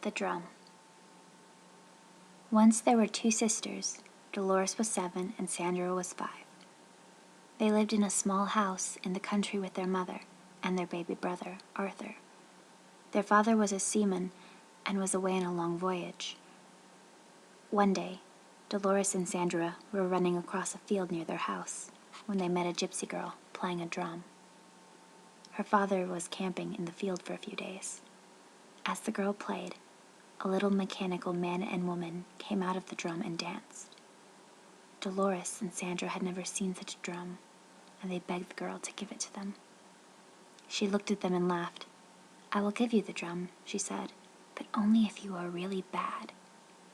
The Drum. Once there were two sisters. Dolores was 7 and Sandra was 5. They lived in a small house in the country with their mother and their baby brother, Arthur. Their father was a seaman and was away on a long voyage. One day, Dolores and Sandra were running across a field near their house when they met a gypsy girl playing a drum. Her father was camping in the field for a few days. As the girl played, a little mechanical man and woman came out of the drum and danced. Dolores and Sandra had never seen such a drum, and they begged the girl to give it to them. She looked at them and laughed. "I will give you the drum," she said, "but only if you are really bad.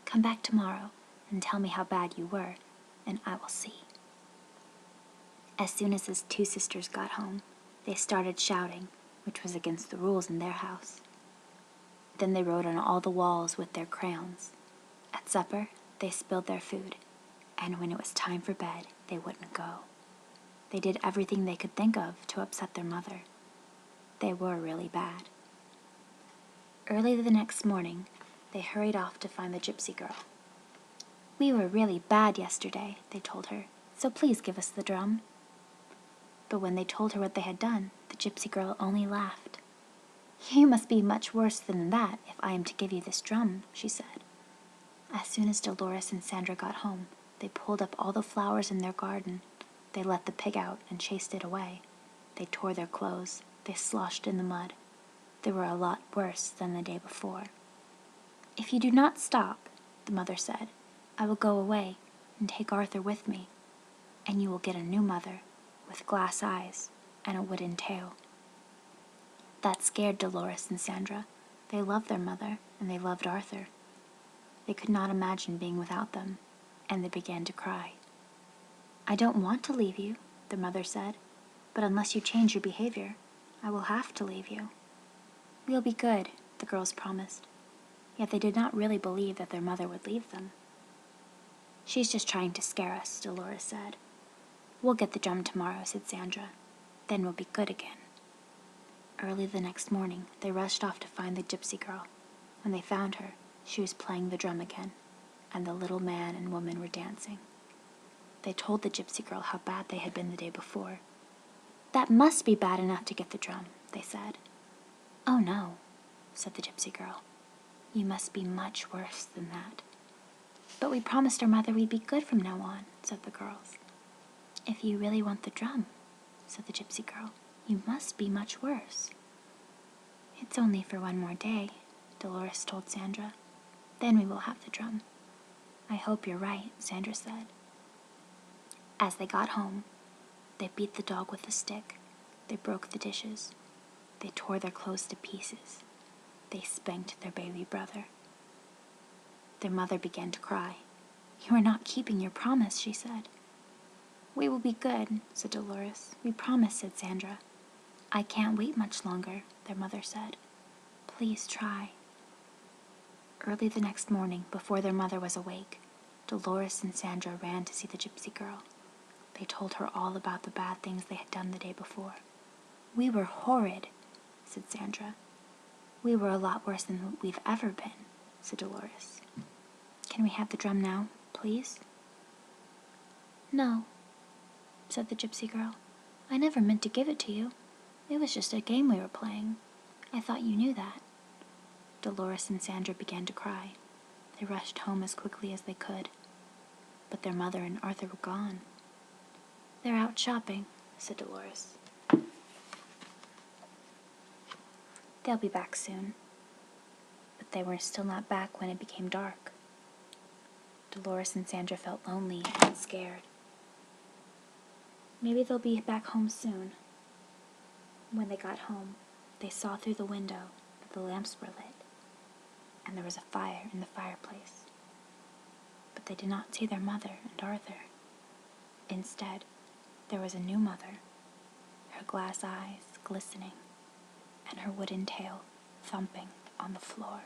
Come back tomorrow and tell me how bad you were, and I will see." As soon as the two sisters got home, they started shouting, which was against the rules in their house. Then they wrote on all the walls with their crayons. At supper, they spilled their food, and when it was time for bed, they wouldn't go. They did everything they could think of to upset their mother. They were really bad. Early the next morning, they hurried off to find the gypsy girl. "We were really bad yesterday," they told her, "so please give us the drum." But when they told her what they had done, the gypsy girl only laughed. "You must be much worse than that if I am to give you this drum," she said. As soon as Dolores and Sandra got home, they pulled up all the flowers in their garden. They let the pig out and chased it away. They tore their clothes. They sloshed in the mud. They were a lot worse than the day before. "If you do not stop," the mother said, "I will go away and take Arthur with me, and you will get a new mother with glass eyes and a wooden tail." That scared Dolores and Sandra. They loved their mother, and they loved Arthur. They could not imagine being without them, and they began to cry. "I don't want to leave you," their mother said, "but unless you change your behavior, I will have to leave you." "We'll be good," the girls promised. Yet they did not really believe that their mother would leave them. "She's just trying to scare us," Dolores said. "We'll get the drum tomorrow," said Sandra. "Then we'll be good again." Early the next morning, they rushed off to find the gypsy girl. When they found her, she was playing the drum again, and the little man and woman were dancing. They told the gypsy girl how bad they had been the day before. "That must be bad enough to get the drum," they said. "Oh no," said the gypsy girl. "You must be much worse than that." "But we promised our mother we'd be good from now on," said the girls. "If you really want the drum," said the gypsy girl, "you must be much worse." "It's only for one more day," Dolores told Sandra. "Then we will have the drum." "I hope you're right," Sandra said. As they got home, they beat the dog with a stick. They broke the dishes. They tore their clothes to pieces. They spanked their baby brother. Their mother began to cry. "You are not keeping your promise," she said. "We will be good," said Dolores. "We promise," said Sandra. "I can't wait much longer," their mother said. "Please try." Early the next morning, before their mother was awake, Dolores and Sandra ran to see the gypsy girl. They told her all about the bad things they had done the day before. "We were horrid," said Sandra. "We were a lot worse than we've ever been," said Dolores. "Can we have the drum now, please?" "No," said the gypsy girl. "I never meant to give it to you. It was just a game we were playing. I thought you knew that." Dolores and Sandra began to cry. They rushed home as quickly as they could. But their mother and Arthur were gone. "They're out shopping," said Dolores. "They'll be back soon." But they were still not back when it became dark. Dolores and Sandra felt lonely and scared. Maybe they'll be back home soon. When they got home, they saw through the window that the lamps were lit, and there was a fire in the fireplace. But they did not see their mother and Arthur. Instead, there was a new mother, her glass eyes glistening, and her wooden tail thumping on the floor.